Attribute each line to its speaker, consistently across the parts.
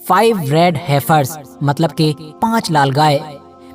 Speaker 1: 5 red हेफर्स मतलब कि 5 लाल गाय।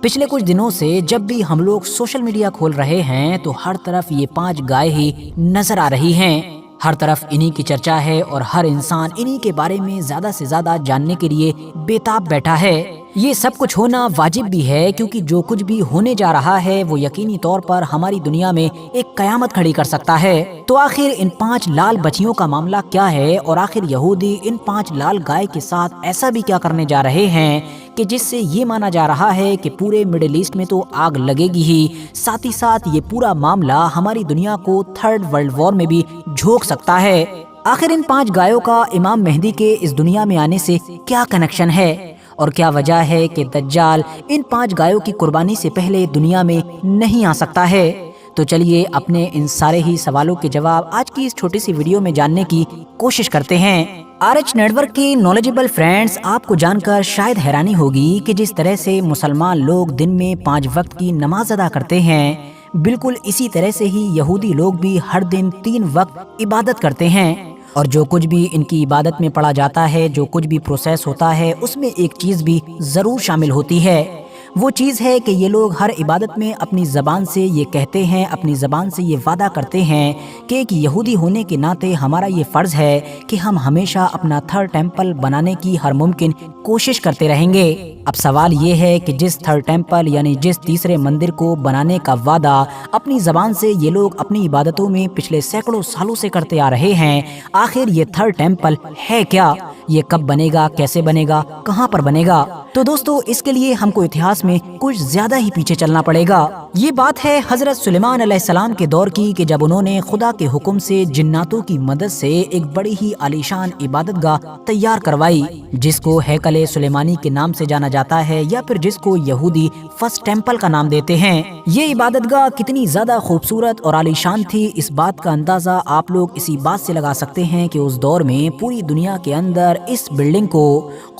Speaker 1: पिछले कुछ दिनों से जब भी हम लोग सोशल मीडिया खोल रहे हैं तो हर तरफ ये 5 गाय ही नजर आ रही हैं। हर तरफ इन्हीं की चर्चा है और हर इंसान इन्हीं के बारे में ज्यादा से ज्यादा जानने के लिए बेताब बैठा है। ये सब कुछ होना वाजिब भी है क्योंकि जो कुछ भी होने जा रहा है वो यकीनी तौर पर हमारी दुनिया में एक कयामत खड़ी कर सकता है। तो आखिर इन 5 लाल बच्चियों का मामला क्या है और आखिर यहूदी इन 5 लाल गाय के साथ ऐसा भी क्या करने जा रहे हैं कि जिससे ये माना जा रहा है कि पूरे मिडिल ईस्ट में तो आग लगेगी ही, साथ ही साथ ये पूरा मामला हमारी दुनिया को 3rd वर्ल्ड वॉर में भी झोंक सकता है। आखिर इन 5 गायों का इमाम मेहदी के इस दुनिया में आने से क्या कनेक्शन है और क्या वजह है कि दज्जाल इन 5 गायों की कुर्बानी से पहले दुनिया में नहीं आ सकता है। तो चलिए अपने इन सारे ही सवालों के जवाब आज की इस छोटी सी वीडियो में जानने की कोशिश करते हैं। RH नेटवर्क के नॉलेजेबल फ्रेंड्स, आपको जानकर शायद हैरानी होगी कि जिस तरह से मुसलमान लोग दिन में 5 वक्त की नमाज अदा करते हैं, बिल्कुल इसी तरह से ही यहूदी लोग भी हर दिन 3 वक्त इबादत करते हैं। और जो कुछ भी इनकी इबादत में पढ़ा जाता है, जो कुछ भी प्रोसेस होता है, उसमें एक चीज़ भी ज़रूर शामिल होती है। वो चीज़ है कि ये लोग हर इबादत में अपनी ज़बान से ये कहते हैं, अपनी ज़बान से ये वादा करते हैं कि एक यहूदी होने के नाते हमारा ये फ़र्ज़ है कि हम हमेशा अपना 3rd टेम्पल बनाने की हर मुमकिन कोशिश करते रहेंगे। अब सवाल ये है कि जिस 3rd टेम्पल यानी जिस तीसरे मंदिर को बनाने का वादा अपनी ज़बान से ये लोग अपनी इबादतों में पिछले सैकड़ों सालों से करते आ रहे हैं, आखिर ये 3rd टेम्पल है क्या? ये कब बनेगा, कैसे बनेगा, कहाँ पर बनेगा? तो दोस्तों, इसके लिए हमको इतिहास में कुछ ज्यादा ही पीछे चलना पड़ेगा। ये बात है हजरत सुलेमान अलैहिस्सलाम के दौर की कि जब उन्होंने खुदा के हुक्म से जिन्नातों की मदद से एक बड़ी ही आलीशान इबादतगाह तैयार करवाई, जिसको हैकले सुलेमानी के नाम से जाना जाता है या फिर जिसको यहूदी 1st टेम्पल का नाम देते हैं। ये इबादतगाह कितनी ज्यादा खूबसूरत और आलीशान थी, इस बात का अंदाजा आप लोग इसी बात से लगा सकते हैं कि उस दौर में पूरी दुनिया के अंदर इस बिल्डिंग को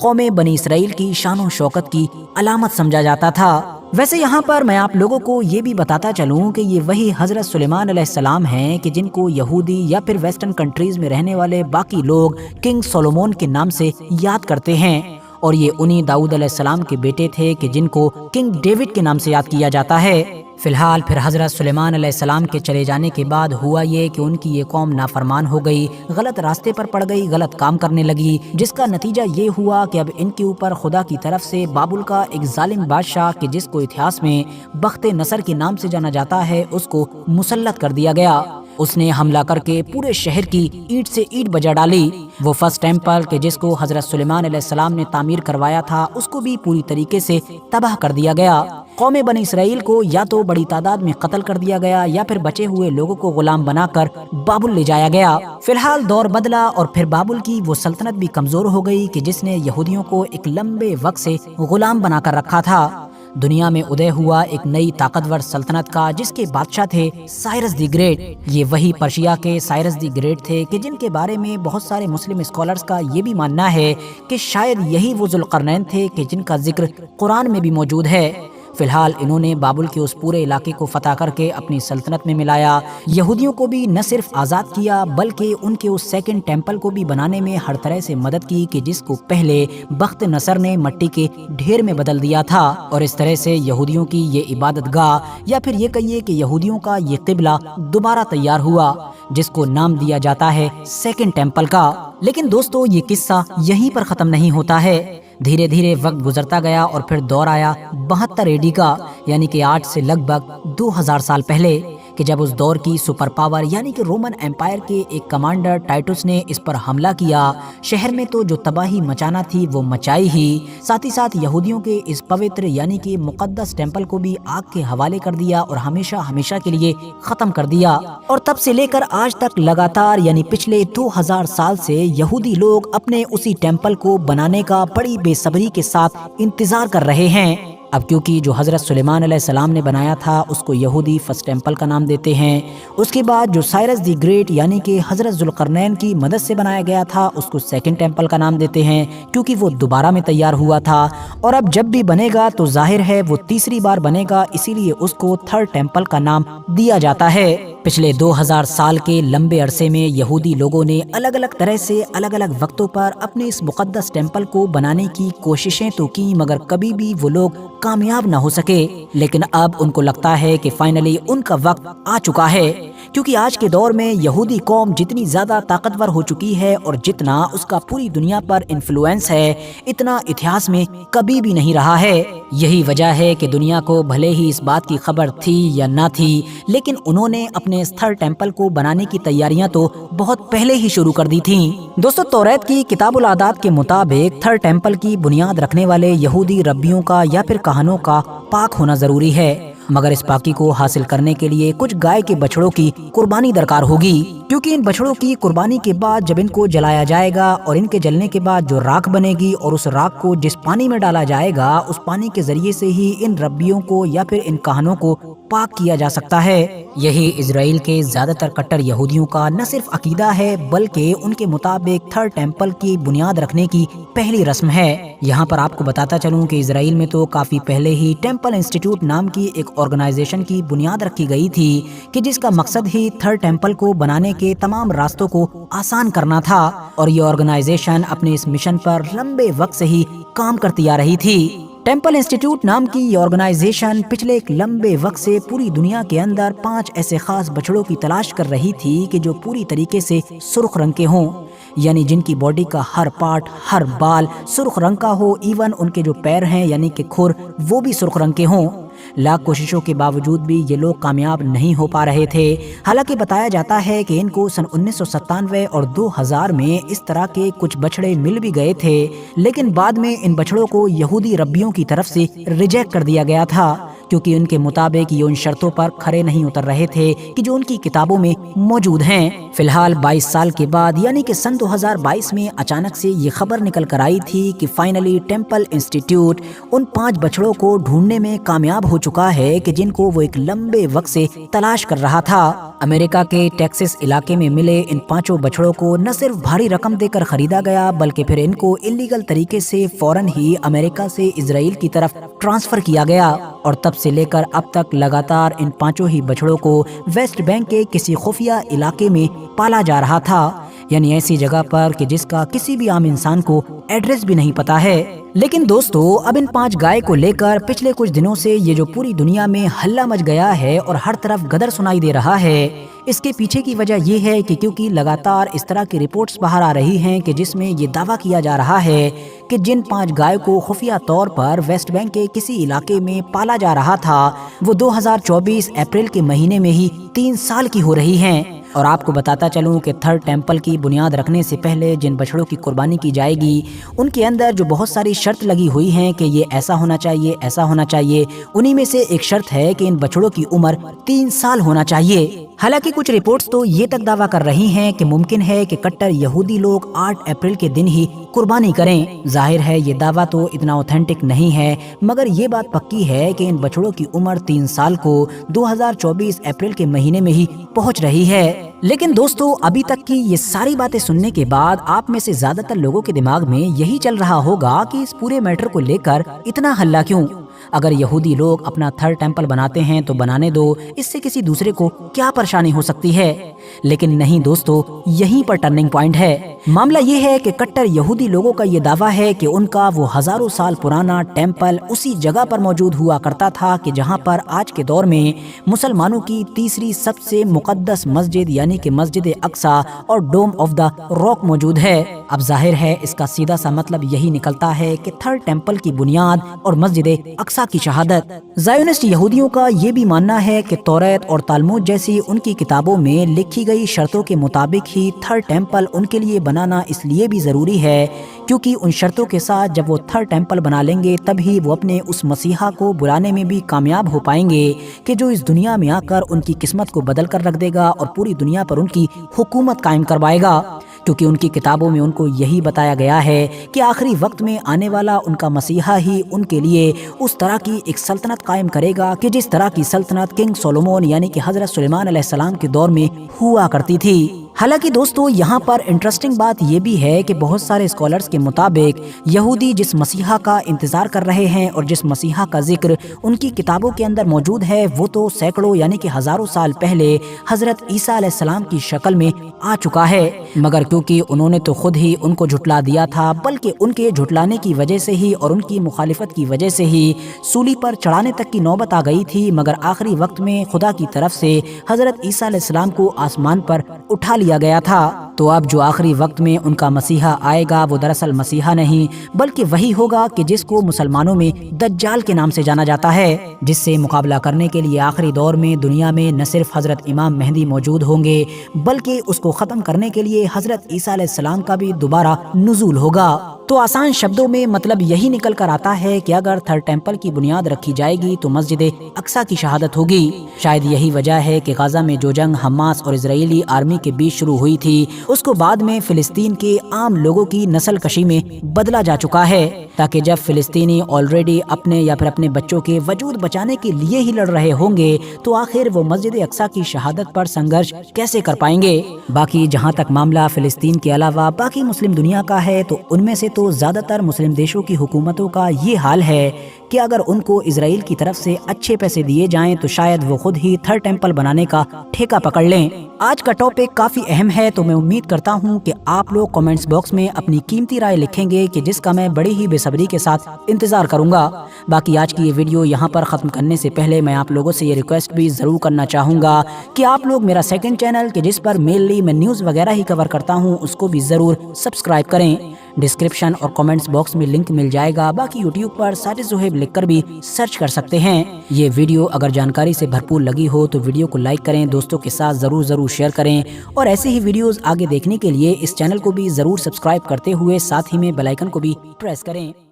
Speaker 1: कौमे बनी इसराइल की शान शौकत की अलामत समझा जाता था। वैसे यहाँ पर मैं आप लोगों को ये भी बताता चलूँ कि ये वही हजरत सुलेमान अलैहिस्सलाम हैं कि जिनको यहूदी या फिर वेस्टर्न कंट्रीज में रहने वाले बाकी लोग किंग सोलोमन के नाम से याद करते हैं, और ये उन्हीं दाऊद अलैहिस्सलाम के बेटे थे कि जिनको किंग डेविड के नाम से याद किया जाता है। फिलहाल फिर हजरत सुलेमान अलैहिस्सलाम के चले जाने के बाद हुआ ये कि उनकी ये कौम नाफरमान हो गई, गलत रास्ते पर पड़ गई, गलत काम करने लगी, जिसका नतीजा ये हुआ कि अब इनके ऊपर खुदा की तरफ से बाबुल का एक जालिम बादशाह कि जिसको इतिहास में बख्ते नसर के नाम से जाना जाता है, उसको मुसल्लत कर दिया गया। उसने हमला करके पूरे शहर की ईंट से ईंट बजा डाली। वो 1st टेम्पल के जिसको हजरत सुलेमान अलैहिस्सलाम ने तामीर करवाया था, उसको भी पूरी तरीके से तबाह कर दिया गया। कौमे बनी इसराइल को या तो बड़ी तादाद में कत्ल कर दिया गया या फिर बचे हुए लोगों को गुलाम बनाकर बाबुल ले जाया गया। फिलहाल दौर बदला और फिर बाबुल की वो सल्तनत भी कमजोर हो गई कि जिसने यहूदियों को एक लंबे वक्त से गुलाम बनाकर रखा था। दुनिया में उदय हुआ एक नई ताकतवर सल्तनत का जिसके बादशाह थे साइरस द ग्रेट। ये वही पर्शिया के साइरस द ग्रेट थे कि जिनके बारे में बहुत सारे मुस्लिम स्कॉलर्स का ये भी मानना है कि शायद यही वो जुल्करनैन थे कि जिनका जिक्र कुरान में भी मौजूद है। फिलहाल इन्होंने बाबुल के उस पूरे इलाके को फतह करके अपनी सल्तनत में मिलाया। यहूदियों को भी न सिर्फ आज़ाद किया बल्कि उनके उस 2nd टेम्पल को भी बनाने में हर तरह से मदद की कि जिसको पहले बख्त नसर ने मिट्टी के ढेर में बदल दिया था। और इस तरह से यहूदियों की ये इबादतगाह या फिर ये कहिए कि यहूदियों का ये क़िबला दोबारा तैयार हुआ, जिसको नाम दिया जाता है 2nd टेम्पल का। लेकिन दोस्तों, ये किस्सा यहीं पर ख़त्म नहीं होता है। धीरे धीरे वक्त गुजरता गया और फिर दौर आया 72 AD का, यानी कि आज से लगभग 2000 साल पहले, कि जब उस दौर की सुपर पावर यानी कि रोमन एम्पायर के एक कमांडर टाइटस ने इस पर हमला किया। शहर में तो जो तबाही मचाना थी वो मचाई ही, साथ ही साथ यहूदियों के इस पवित्र यानी कि मुकद्दस टेम्पल को भी आग के हवाले कर दिया और हमेशा हमेशा के लिए खत्म कर दिया। और तब से लेकर आज तक लगातार यानी पिछले 2000 साल से यहूदी लोग अपने उसी टेम्पल को बनाने का बड़ी बेसब्री के साथ इंतजार कर रहे हैं। अब क्योंकि जो हज़रत सुलेमान अलैहिस्सलाम ने बनाया था उसको यहूदी 1st टेम्पल का नाम देते हैं। उसके बाद जो साइरस द ग्रेट यानी कि हज़रत जुल्करनैन की मदद से बनाया गया था उसको 2nd टेम्पल का नाम देते हैं, क्योंकि वो दोबारा में तैयार हुआ था। और अब जब भी बनेगा तो जाहिर है वो तीसरी बार बनेगा, इसीलिए उसको 3rd टेम्पल का नाम दिया जाता है। पिछले 2000 साल के लंबे अरसे में यहूदी लोगों ने अलग अलग तरह से अलग अलग वक्तों पर अपने इस मुकद्दस टेम्पल को बनाने की कोशिशें तो की, मगर कभी भी वो लोग कामयाब ना हो सके। लेकिन अब उनको लगता है कि फाइनली उनका वक्त आ चुका है, क्योंकि आज के दौर में यहूदी कौम जितनी ज्यादा ताकतवर हो चुकी है और जितना उसका पूरी दुनिया पर इन्फ्लुएंस है, इतना इतिहास में कभी भी नहीं रहा है। यही वजह है कि दुनिया को भले ही इस बात की खबर थी या ना थी, लेकिन उन्होंने अपने थर्ड टेम्पल को बनाने की तैयारियां तो बहुत पहले ही शुरू कर दी थी। दोस्तों, तौरात की किताबुल आदात के मुताबिक थर्ड टेम्पल की बुनियाद रखने वाले यहूदी रब्बियों का या फिर कहानों का पाक होना जरूरी है, मगर इस पाकी को हासिल करने के लिए कुछ गाय के बछड़ों की कुर्बानी दरकार होगी, क्योंकि इन बछड़ों की कुर्बानी के बाद जब इनको जलाया जाएगा और इनके जलने के बाद जो राख बनेगी और उस राख को जिस पानी में डाला जाएगा, उस पानी के जरिए से ही इन रब्बियों को या फिर इन कहानों को पाक किया जा सकता है। यही इजराइल के ज्यादातर कट्टर यहूदियों का न सिर्फ अकीदा है, बल्कि उनके मुताबिक थर्ड टेम्पल की बुनियाद रखने की पहली रस्म है। यहाँ पर आपको बताता चलूं कि इजराइल में तो काफी पहले ही टेम्पल इंस्टीट्यूट नाम की एक ऑर्गेनाइजेशन की बुनियाद रखी गई थी कि जिसका मकसद ही थर्ड टेम्पल को बनाने के तमाम रास्तों को आसान करना था, और ये ऑर्गेनाइजेशन अपने इस मिशन पर लंबे वक्त से ही काम करती आ रही थी। टेम्पल इंस्टीट्यूट नाम की ये ऑर्गेनाइजेशन पिछले एक लंबे वक्त से पूरी दुनिया के अंदर 5 ऐसे खास बछड़ों की तलाश कर रही थी कि जो पूरी तरीके से सुर्ख रंग के हों, यानी जिनकी बॉडी का हर पार्ट, हर बाल सुर्ख रंग का हो, इवन उनके जो पैर हैं यानी कि खुर, वो भी सुर्ख रंग के हों। लाख कोशिशों के बावजूद भी ये लोग कामयाब नहीं हो पा रहे थे। हालांकि बताया जाता है कि इनको सन 1997 और 2000 में इस तरह के कुछ बछड़े मिल भी गए थे, लेकिन बाद में इन बछड़ों को यहूदी रब्बियों की तरफ से रिजेक्ट कर दिया गया था, क्योंकि उनके मुताबिक ये उन शर्तों पर खरे नहीं उतर रहे थे कि जो उनकी किताबों में मौजूद हैं। फिलहाल 22 साल के बाद यानी कि सन 2022 में अचानक से ये खबर निकल कर आई थी कि फाइनली टेम्पल इंस्टीट्यूट उन 5 बछड़ों को ढूंढने में कामयाब हो चुका है कि जिनको वो एक लंबे वक्त से तलाश कर रहा था। अमेरिका के टेक्सास इलाके में मिले इन 5 बछड़ों को न सिर्फ भारी रकम देकर खरीदा गया, बल्कि फिर इनको इलीगल तरीके से फौरन ही अमेरिका से इजराइल की तरफ ट्रांसफर किया गया, और तब से लेकर अब तक लगातार इन 5 ही बछड़ों को वेस्ट बैंक के किसी खुफिया इलाके में पाला जा रहा था, यानी ऐसी जगह पर कि जिसका किसी भी आम इंसान को एड्रेस भी नहीं पता है। लेकिन दोस्तों, अब इन 5 गाय को लेकर पिछले कुछ दिनों से ये जो पूरी दुनिया में हल्ला मच गया है और हर तरफ गदर सुनाई दे रहा है, इसके पीछे की वजह ये है कि क्योंकि लगातार इस तरह की रिपोर्ट्स बाहर आ रही हैं कि जिसमें ये दावा किया जा रहा है कि जिन 5 गाय को खुफिया तौर पर वेस्ट बैंक के किसी इलाके में पाला जा रहा था, वो 2024 अप्रैल के महीने में ही 3 साल की हो रही हैं। और आपको बताता चलूं कि थर्ड टेम्पल की बुनियाद रखने से पहले जिन बछड़ों की कुर्बानी की जाएगी, उनके अंदर जो बहुत सारी शर्त लगी हुई हैं कि ये ऐसा होना चाहिए, ऐसा होना चाहिए। उन्हीं में से एक शर्त है कि इन बछड़ों की उम्र 3 साल होना चाहिए। हालांकि कुछ रिपोर्ट्स तो ये तक दावा कर रही हैं कि मुमकिन है कि कट्टर यहूदी लोग 8 अप्रैल के दिन ही कुर्बानी करें। जाहिर है ये दावा तो इतना ऑथेंटिक नहीं है, मगर ये बात पक्की है कि इन बछड़ों की उम्र 3 साल को 2024 अप्रैल के महीने में ही पहुंच रही है। लेकिन दोस्तों, अभी तक की ये सारी बातें सुनने के बाद आप में से ज्यादातर लोगों के दिमाग में यही चल रहा होगा कि इस पूरे मैटर को लेकर इतना हल्ला क्यों? अगर यहूदी लोग अपना थर्ड टेम्पल बनाते हैं तो बनाने दो, इससे किसी दूसरे को क्या परेशानी हो सकती है? लेकिन नहीं दोस्तों, यहीं पर टर्निंग पॉइंट है। मामला ये है कि कट्टर यहूदी लोगों का ये दावा है कि उनका वो हजारों साल पुराना टेम्पल उसी जगह पर मौजूद हुआ करता था कि जहां पर आज के दौर में मुसलमानों की तीसरी सबसे मुकद्दस मस्जिद यानी कि मस्जिद अक्सा और डोम ऑफ द रॉक मौजूद है। अब जाहिर है इसका सीधा सा मतलब यही निकलता है कि थर्ड टेम्पल की बुनियाद और मस्जिद अक्सा की शहादत। ज़ायोनिस्ट यहूदियों का ये भी मानना है कि तौरात और तालमुद जैसी उनकी किताबों में लिखी गई शर्तों के मुताबिक ही थर्ड टेम्पल उनके लिए बनाना इसलिए भी जरूरी है क्योंकि उन शर्तों के साथ जब वो थर्ड टेम्पल बना लेंगे तभी वो अपने उस मसीहा को बुलाने में भी कामयाब हो पाएंगे कि जो इस दुनिया में आकर उनकी किस्मत को बदल कर रख देगा और पूरी दुनिया पर उनकी हुकूमत कायम करवाएगा। क्योंकि उनकी किताबों में उनको यही बताया गया है कि आखिरी वक्त में आने वाला उनका मसीहा ही उनके लिए उस तरह की एक सल्तनत कायम करेगा कि जिस तरह की सल्तनत किंग सोलोमन यानी कि हजरत सुलेमान अलैहिस्सलाम के दौर में हुआ करती थी। हालांकि दोस्तों यहाँ पर इंटरेस्टिंग बात ये भी है कि बहुत सारे स्कॉलर्स के मुताबिक यहूदी जिस मसीहा का इंतजार कर रहे हैं और जिस मसीहा का जिक्र उनकी किताबों के अंदर मौजूद है वो तो सैकड़ों यानी कि हजारों साल पहले हजरत ईसा अलैहिस्सलाम की शक्ल में आ चुका है, मगर क्योंकि उन्होंने तो खुद ही उनको झुटला दिया था, बल्कि उनके झुटलाने की वजह से ही और उनकी मुखालिफत की वजह से ही सूली पर चढ़ाने तक की नौबत आ गई थी। मगर आखिरी वक्त में खुदा की तरफ से हजरत ईसा अलैहिस्सलाम को आसमान पर उठा लिया गया था। तो अब जो आखिरी वक्त में उनका मसीहा आएगा वो दरअसल मसीहा नहीं बल्कि वही होगा कि जिसको मुसलमानों में दज्जाल के नाम से जाना जाता है, जिससे मुकाबला करने के लिए आखिरी दौर में दुनिया में न सिर्फ हजरत इमाम मेहदी मौजूद होंगे बल्कि उसको खत्म करने के लिए हजरत ईसा अलैहिस्सलाम का भी दोबारा नुज़ूल होगा। तो आसान शब्दों में मतलब यही निकल कर आता है कि अगर थर्ड टेम्पल की बुनियाद रखी जाएगी तो मस्जिद अक्सा की शहादत होगी। शायद यही वजह है कि गाजा में जो जंग हमास और इजरायली आर्मी के बीच शुरू हुई थी उसको बाद में फिलिस्तीन के आम लोगों की नस्ल कशी में बदला जा चुका है, ताकि जब फिलिस्तीनी ऑलरेडी अपने या फिर अपने बच्चों के वजूद बचाने के लिए ही लड़ रहे होंगे तो आखिर वो मस्जिद अक्सा की शहादत पर संघर्ष कैसे कर पाएंगे। बाकी जहाँ तक मामला फिलिस्तीन के अलावा बाकी मुस्लिम दुनिया का है तो उनमें से तो ज्यादातर मुस्लिम देशों की हुकूमतों का ये हाल है कि अगर उनको इजराइल की तरफ से अच्छे पैसे दिए जाएं तो शायद वो खुद ही थर्ड टेम्पल बनाने का ठेका पकड़ लें। आज का टॉपिक काफी अहम है तो मैं उम्मीद करता हूं कि आप लोग कमेंट्स बॉक्स में अपनी कीमती राय लिखेंगे कि जिसका मैं बड़ी ही बेसब्री के साथ इंतजार करूंगा। बाकी आज की ये वीडियो यहाँ पर खत्म करने से पहले मैं आप लोगों से ये रिक्वेस्ट भी जरूर करना चाहूंगा कि आप लोग मेरा सेकंड चैनल कि जिस पर मेनली मैं न्यूज वगैरह ही कवर करता हूँ उसको भी जरूर सब्सक्राइब करें। डिस्क्रिप्शन और कमेंट्स बॉक्स में लिंक मिल जाएगा। बाकी यूट्यूब पर साजिद ज़ुहैब लिखकर भी सर्च कर सकते हैं। ये वीडियो अगर जानकारी से भरपूर लगी हो तो वीडियो को लाइक करें, दोस्तों के साथ जरूर शेयर करें और ऐसे ही वीडियोस आगे देखने के लिए इस चैनल को भी जरूर सब्सक्राइब करते हुए साथ ही में बेल आइकन को भी प्रेस करें।